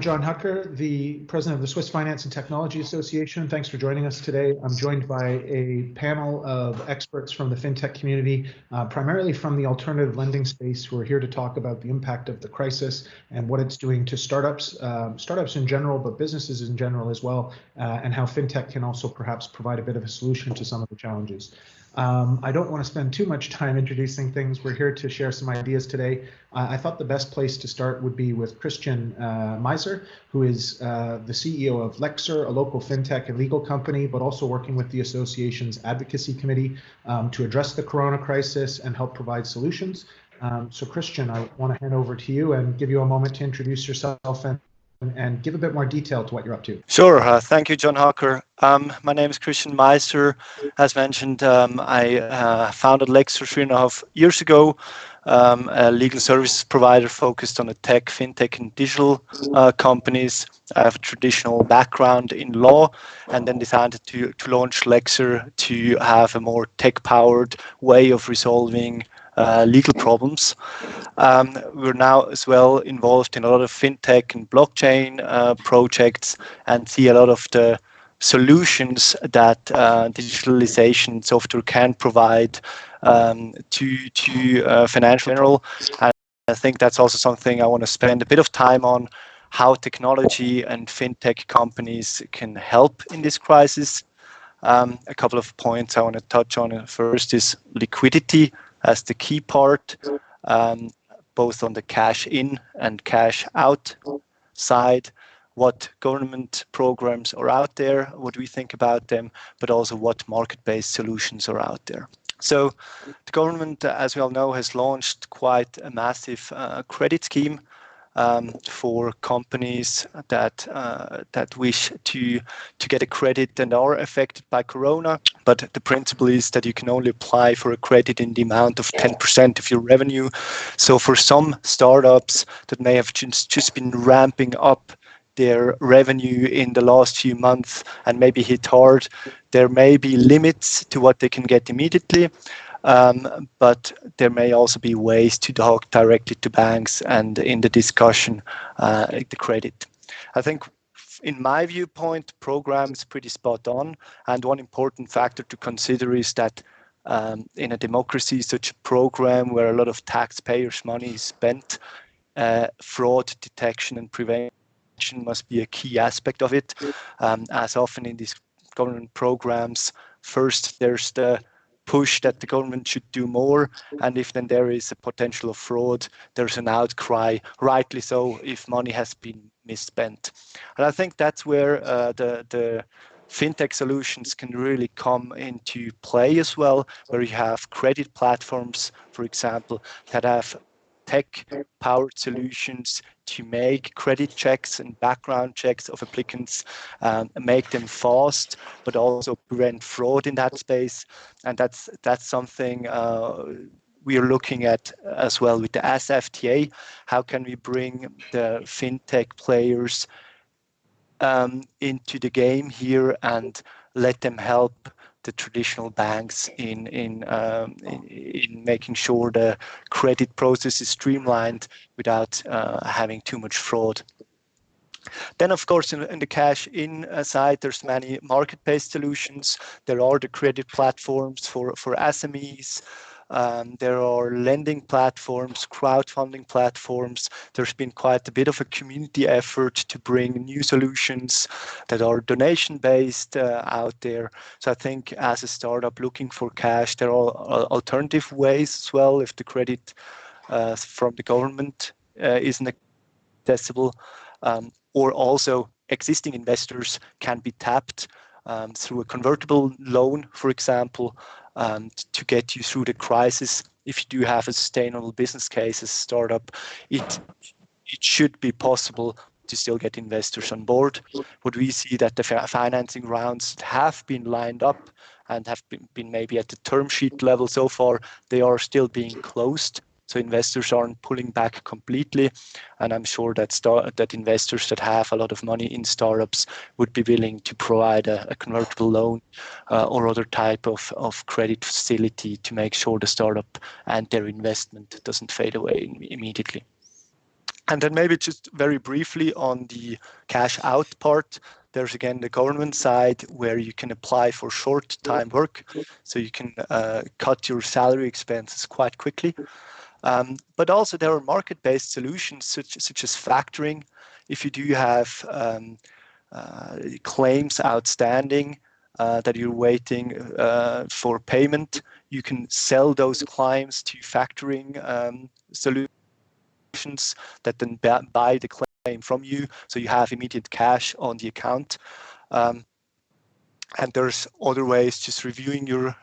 John Hucker, the president of the Swiss Finance and Technology Association. Thanks for joining us today. I'm joined by a panel of experts from the FinTech community, primarily from the alternative lending space, who are here to talk about the impact of the crisis and what it's doing to startups in general, but businesses in general as well, and how FinTech can also perhaps provide a bit of a solution to some of the challenges. I don't want to spend too much time introducing things. We're here to share some ideas today. I thought the best place to start would be with Christen Meisser, who is the CEO of LEXR, a local FinTech and legal company, but also working with the association's advocacy committee to address the corona crisis and help provide solutions. So Christen, I want to hand over to you and give you a moment to introduce yourself and give a bit more detail to what you're up to. Sure. Thank you, John Hucker. My name is Christen Meisser. As mentioned, I founded LEXR 3.5 years ago, a legal services provider focused on the tech, FinTech, and digital companies. I have a traditional background in law and then decided to launch LEXR to have a more tech-powered way of resolving legal problems. We're now as well involved in a lot of FinTech and blockchain projects and see a lot of the solutions that digitalization software can provide to financial general. And I think that's also something I want to spend a bit of time on, how technology and FinTech companies can help in this crisis. A couple of points I want to touch on. First is liquidity as the key part, both on the cash in and cash out side, what government programs are out there, what we think about them, but also what market-based solutions are out there. So the government, as we all know, has launched quite a massive credit scheme for companies that wish to get a credit and are affected by corona. But the principle is that you can only apply for a credit in the amount of 10% of your revenue. So for some startups that may have just been ramping up their revenue in the last few months and maybe hit hard, there may be limits to what they can get immediately. But there may also be ways to talk directly to banks and in the discussion, the credit. I think in my viewpoint, the program is pretty spot on. And one important factor to consider is that in a democracy, such a program where a lot of taxpayers' money is spent, fraud detection and prevention must be a key aspect of it. As often in these government programs, first there's the push that the government should do more, and if then there is a potential of fraud, there's an outcry, rightly so, if money has been misspent. And I think that's where the FinTech solutions can really come into play as well, where you have credit platforms, for example, that have tech-powered solutions to make credit checks and background checks of applicants, make them fast, but also prevent fraud in that space. And that's something we are looking at as well with the SFTA. How can we bring the FinTech players into the game here and let them help the traditional banks in making sure the credit process is streamlined without having too much fraud. Then, of course, in the cash-in side, there's many market-based solutions. There are the credit platforms for SMEs. There are lending platforms, crowdfunding platforms. There's been quite a bit of a community effort to bring new solutions that are donation-based out there. So I think as a startup looking for cash, there are alternative ways as well if the credit from the government isn't accessible. Or also existing investors can be tapped through a convertible loan, for example, to get you through the crisis. If you do have a sustainable business case as a startup, it should be possible to still get investors on board. What we see that the financing rounds have been lined up and have been maybe at the term sheet level so far, they are still being closed. So investors aren't pulling back completely, and I'm sure that investors that have a lot of money in startups would be willing to provide a convertible loan or other type of credit facility to make sure the startup and their investment doesn't fade away immediately. And then maybe just very briefly on the cash out part, there's again the government side where you can apply for short time work. So you can cut your salary expenses quite quickly. But also there are market-based solutions such as factoring. If you do have claims outstanding that you're waiting for payment, you can sell those claims to factoring solutions that then buy the claim from you, so you have immediate cash on the account. And there's other ways, just reviewing your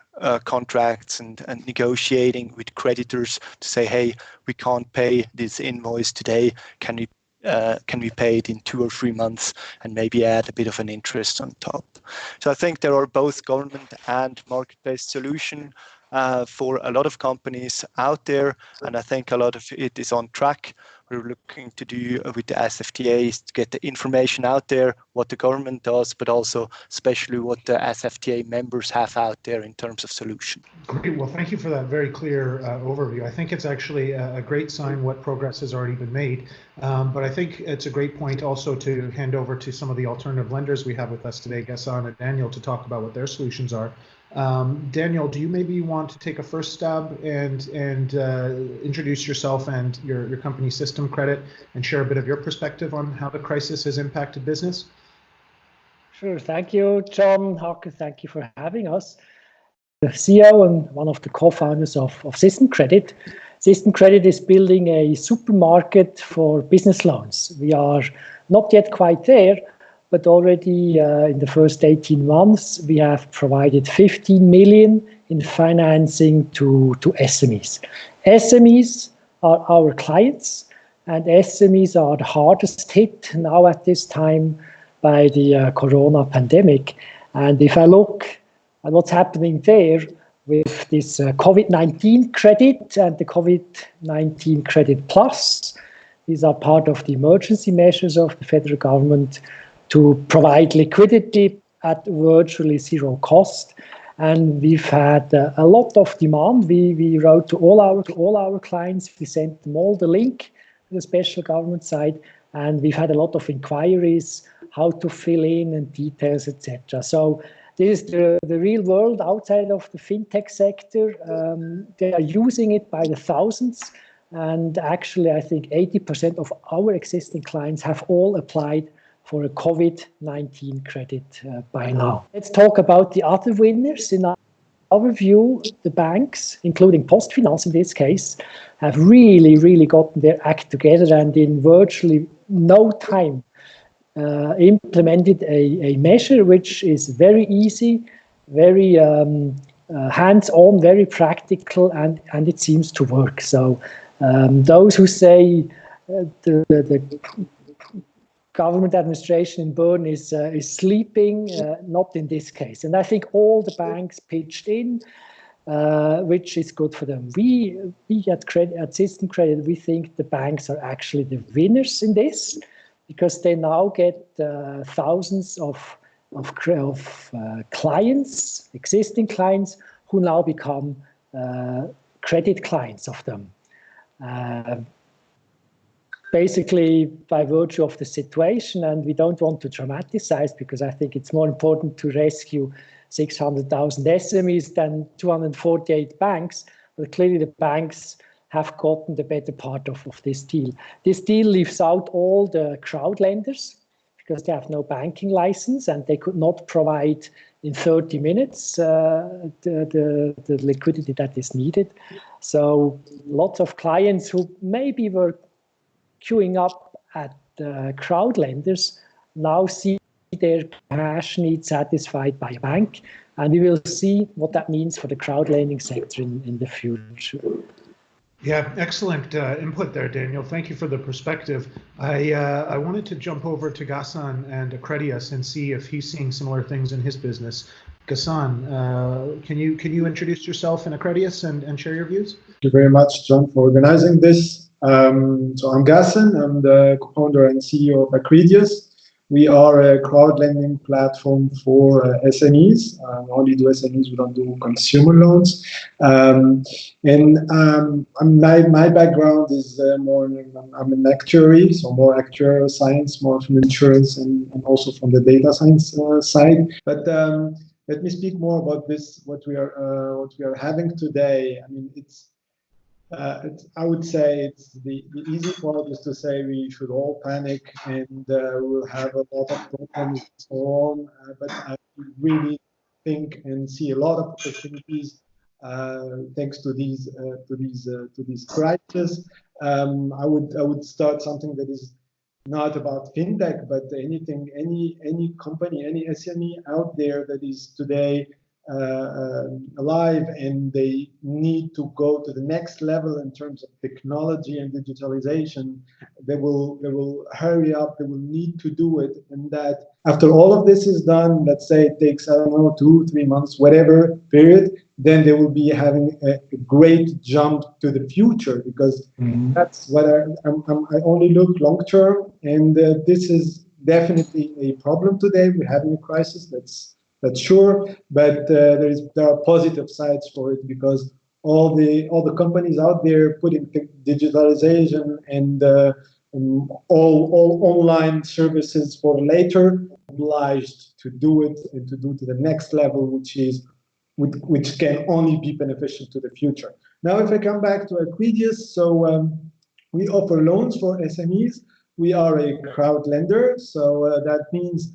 contracts and negotiating with creditors to say, hey, we can't pay this invoice today. Can we pay it in 2 or 3 months and maybe add a bit of an interest on top? So I think there are both government and market-based solutions for a lot of companies out there, and I think a lot of it is on track. We're looking to do with the SFTAs to get the information out there, what the government does, but also especially what the SFTA members have out there in terms of solution. Great. Well, thank you for that very clear overview. I think it's actually a great sign what progress has already been made. But I think it's a great point also to hand over to some of the alternative lenders we have with us today, Ghassen and Daniel, to talk about what their solutions are. Daniel, do you maybe want to take a first stab and introduce yourself and your company System Credit and share a bit of your perspective on how the crisis has impacted business? Sure. Thank you, John. Hucker, thank you for having us. The CEO and one of the co-founders of System Credit. System Credit is building a supermarket for business loans. We are not yet quite there, but already in the first 18 months, we have provided 15 million in financing to SMEs. SMEs are our clients, and SMEs are the hardest hit now at this time by the corona pandemic. And if I look at what's happening there with this COVID-19 credit and the COVID-19 credit plus, these are part of the emergency measures of the federal government to provide liquidity at virtually zero cost. And we've had a lot of demand. We wrote to all our clients. We sent them all the link to the special government side, and we've had a lot of inquiries, how to fill in and details, etc. So this is the real world outside of the FinTech sector. They are using it by the thousands. And actually, I think 80% of our existing clients have all applied for a COVID-19 credit by now. Let's talk about the other winners. In our view, the banks, including PostFinance in this case, have really gotten their act together and in virtually no time implemented a measure which is very easy, very hands-on, very practical, and it seems to work. So those who say the government administration in Bern is sleeping, not in this case. And I think all the banks pitched in, which is good for them. We at System Credit, we think the banks are actually the winners in this, because they now get thousands of clients, existing clients, who now become credit clients of them. Basically by virtue of the situation, and we don't want to dramatize, because I think it's more important to rescue 600,000 SMEs than 248 banks, but clearly the banks have gotten the better part of this deal. This deal leaves out all the crowd lenders, because they have no banking license and they could not provide in 30 minutes the liquidity that is needed. So lots of clients who maybe were queuing up at crowd lenders now see their cash needs satisfied by a bank, and we will see what that means for the crowd lending sector in the future. Yeah, excellent input there, Daniel. Thank you for the perspective. I wanted to jump over to Ghassen and Acredius and see if he's seeing similar things in his business. Ghassen, can you introduce yourself and Acredius and share your views? Thank you very much, John, for organizing this. So I'm Ghassen. I'm the co-founder and CEO of Acredius. We are a crowd lending platform for SMEs. Only do SMEs, we don't do consumer loans. My background is more, I'm an actuary, so more actuarial science, more from insurance and also from the data science side. But let me speak more about this, what we are having today. I mean, I would say it's the easy part is to say we should all panic and we'll have a lot of problems and so on. But I really think and see a lot of opportunities thanks to these crises. I would start something that is not about FinTech, but any company, any SME out there that is today alive and they need to go to the next level in terms of technology and digitalization, they will hurry up, they will need to do it. And that after all of this is done, let's say it takes, I don't know, 2-3 months, whatever period, then they will be having a great jump to the future, because that's what I only look long term. And this is definitely a problem today. We're having a crisis, that's sure, but there are positive sides for it, because all the companies out there putting digitalization and all online services for later, obliged to do it and to do to the next level, which can only be beneficial to the future. Now, if I come back to Acredius, so we offer loans for SMEs. We are a crowd lender, so that means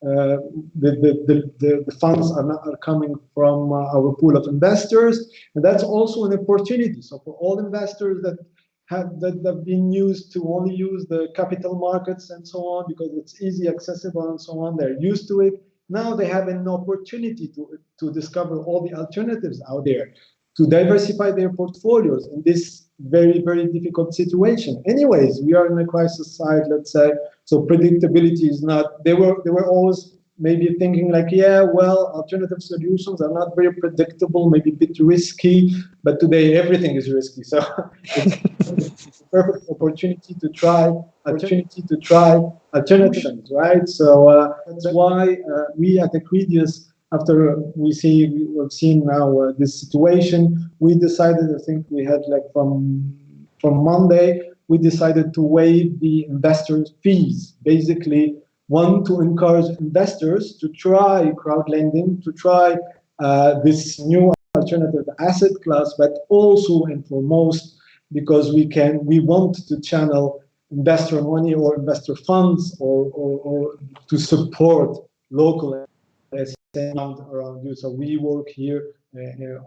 the funds are coming from our pool of investors, and that's also an opportunity. So for all investors that have been used to only use the capital markets and so on, because it's easy, accessible, and so on, they're used to it. Now they have an opportunity to discover all the alternatives out there, to diversify their portfolios in this very, very difficult situation. Anyways, we are in a crisis side, let's say, so predictability is not, they were always maybe thinking like, yeah, well, alternative solutions are not very predictable, maybe a bit risky, but today everything is risky. So it's a perfect opportunity to try alternatives, right? So that's why we at Acredius, after we've seen now this situation, we decided, I think we had like from Monday, we decided to waive the investors' fees. Basically, one, to encourage investors to try crowd lending, to try this new alternative asset class, but also and foremost, because we want to channel investor money or investor funds or to support local SMEs around you. So we work here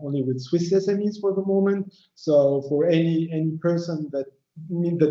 only with Swiss SMEs for the moment. So for any person that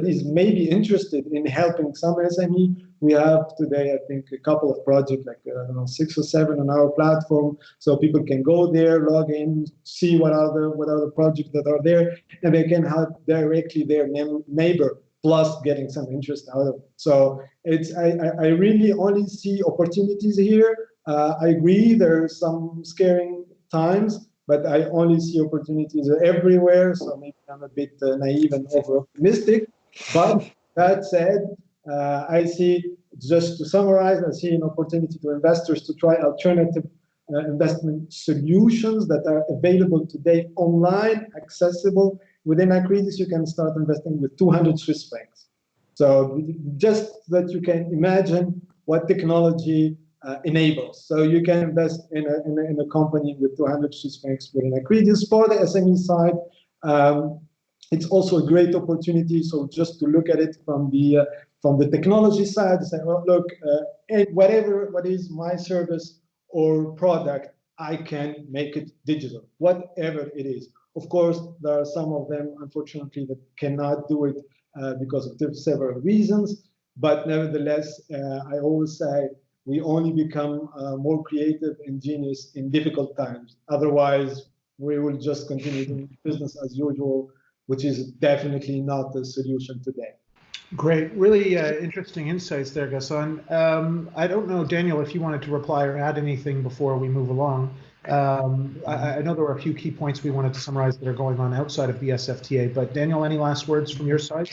is maybe interested in helping some SME, we have today, I think, a couple of projects, like 6 or 7 on our platform. So people can go there, log in, see what are the projects that are there, and they can help directly their neighbor, plus getting some interest out of it. So I really only see opportunities here. I agree there are some scaring times, but I only see opportunities everywhere. So maybe I'm a bit naive and over-optimistic. But that said, I see, just to summarize, I see an opportunity to investors to try alternative investment solutions that are available today online, accessible. Within Acredius, you can start investing with 200 Swiss francs. So just that you can imagine what technology enables. So you can invest in a company with 200 Swiss francs within Acredius. For the SME side, it's also a great opportunity. So just to look at it from the technology side, say, well, look, what is my service or product, I can make it digital, whatever it is. Of course, there are some of them, unfortunately, that cannot do it because of several reasons. But nevertheless, I always say we only become more creative and genius in difficult times. Otherwise, we will just continue doing business as usual, which is definitely not the solution today. Great, really interesting insights there, Ghassen. I don't know, Daniel, if you wanted to reply or add anything before we move along. I know there were a few key points we wanted to summarize that are going on outside of the SFTA, but Daniel, any last words from your side?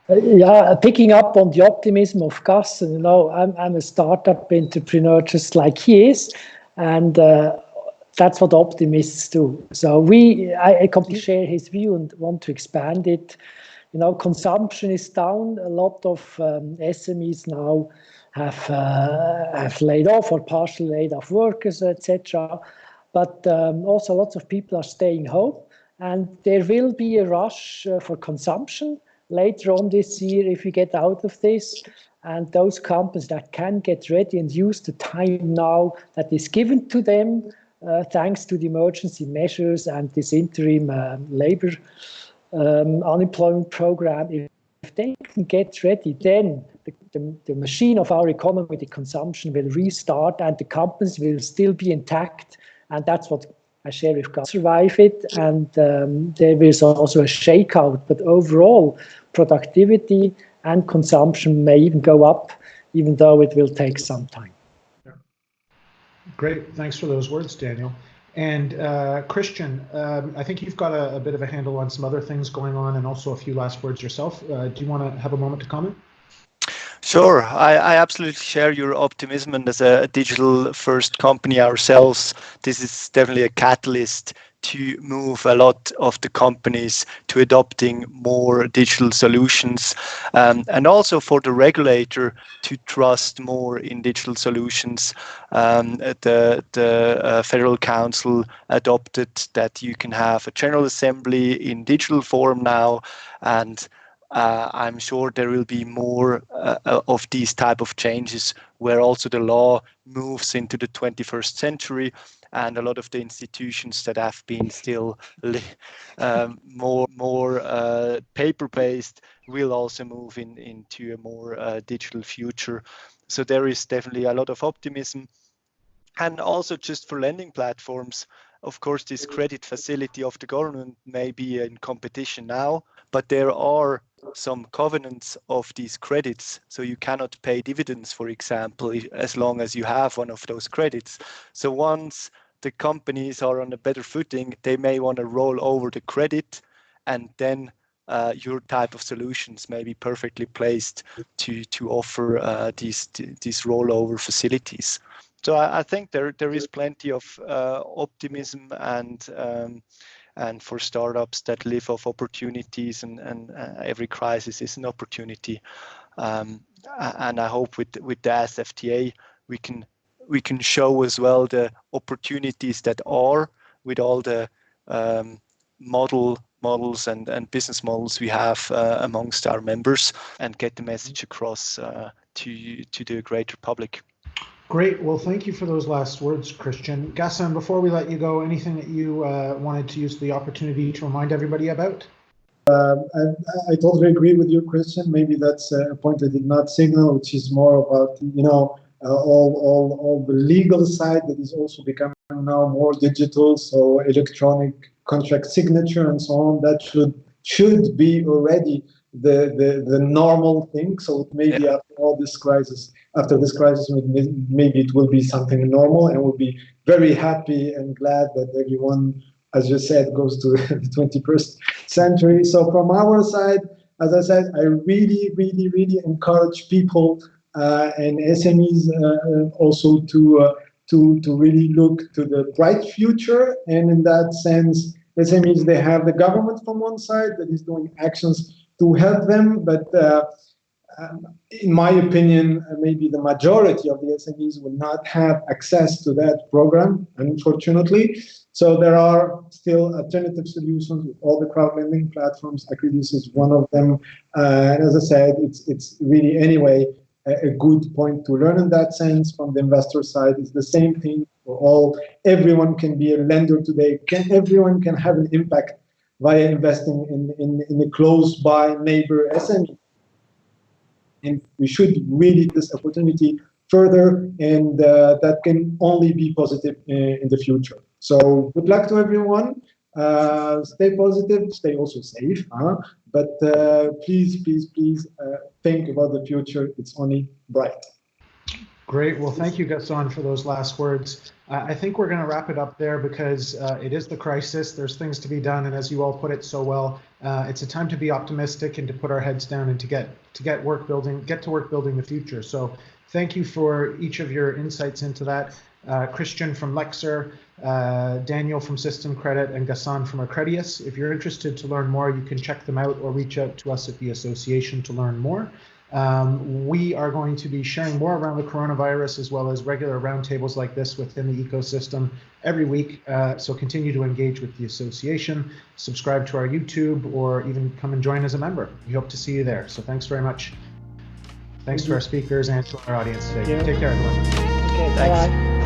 Yeah, picking up on the optimism of Ghassen, you know, I'm a startup entrepreneur just like he is, and that's what optimists do. So I completely share his view and want to expand it. You know, consumption is down. A lot of SMEs now have laid off or partially laid off workers, etc. But also lots of people are staying home, and there will be a rush for consumption later on this year if we get out of this. And those companies that can get ready and use the time now that is given to them, thanks to the emergency measures and this interim labor unemployment program, if they can get ready, then the machine of our economy, the consumption will restart and the companies will still be intact. And that's what I share with God. Survive it, and there is also a shakeout. But overall, productivity and consumption may even go up, even though it will take some time. Yeah. Great, thanks for those words, Daniel. And Christian, I think you've got a bit of a handle on some other things going on and also a few last words yourself. Do you want to have a moment to comment? Sure, I absolutely share your optimism, and as a digital first company ourselves, this is definitely a catalyst to move a lot of the companies to adopting more digital solutions, and also for the regulator to trust more in digital solutions. The Federal Council adopted that you can have a General Assembly in digital form now, and I'm sure there will be more of these type of changes where also the law moves into the 21st century, and a lot of the institutions that have been still more paper-based will also move into a more digital future. So there is definitely a lot of optimism. And also just for lending platforms, of course, this credit facility of the government may be in competition now, but there are some covenants of these credits. So you cannot pay dividends, for example, as long as you have one of those credits. So once the companies are on a better footing, they may want to roll over the credit, and then your type of solutions may be perfectly placed to offer these rollover facilities. So I think there is plenty of optimism and for startups that live off opportunities, and every crisis is an opportunity. And I hope with the SFTA we can show as well the opportunities that are with all the models and business models we have amongst our members, and get the message across to the greater public. Great. Well, thank you for those last words, Christian. Ghassen, before we let you go, anything that you wanted to use the opportunity to remind everybody about? I totally agree with you, Christian. Maybe that's a point I did not signal, which is more about, you know, all the legal side that is also becoming now more digital. So electronic contract signature and so on, that should be already the normal thing. So maybe after this crisis, maybe it will be something normal, and we'll be very happy and glad that everyone, as you said, goes to the 21st century. So from our side, as I said, I really encourage people and SMEs also to really look to the bright future. And in that sense, SMEs, they have the government from one side that is doing actions to help them, but in my opinion, maybe the majority of the SMEs will not have access to that program, unfortunately. So there are still alternative solutions with all the crowd lending platforms. Acredius is one of them. And as I said, it's really anyway a good point to learn in that sense. From the investor side, it's the same thing for all. Everyone can be a lender today. Everyone can have an impact via investing in a close by neighbor SME. And we should really take this opportunity further, and that can only be positive in the future. So good luck to everyone. Stay positive, stay also safe. But please think about the future. It's only bright. Great. Well, thank you, Ghassen, for those last words. I think we're going to wrap it up there because it is the crisis. There's things to be done, and as you all put it so well, it's a time to be optimistic and to put our heads down and to get to work building the future. So, thank you for each of your insights into that. Christen from LEXR, Daniel from System Credit, and Ghassen from Acredius. If you're interested to learn more, you can check them out or reach out to us at the association to learn more. We are going to be sharing more around the coronavirus as well as regular roundtables like this within the ecosystem every week. So continue to engage with the association, subscribe to our YouTube, or even come and join as a member. We hope to see you there. So thanks very much. Thanks to our speakers and to our audience today. Take care, everyone. Okay, Thanks. bye-bye.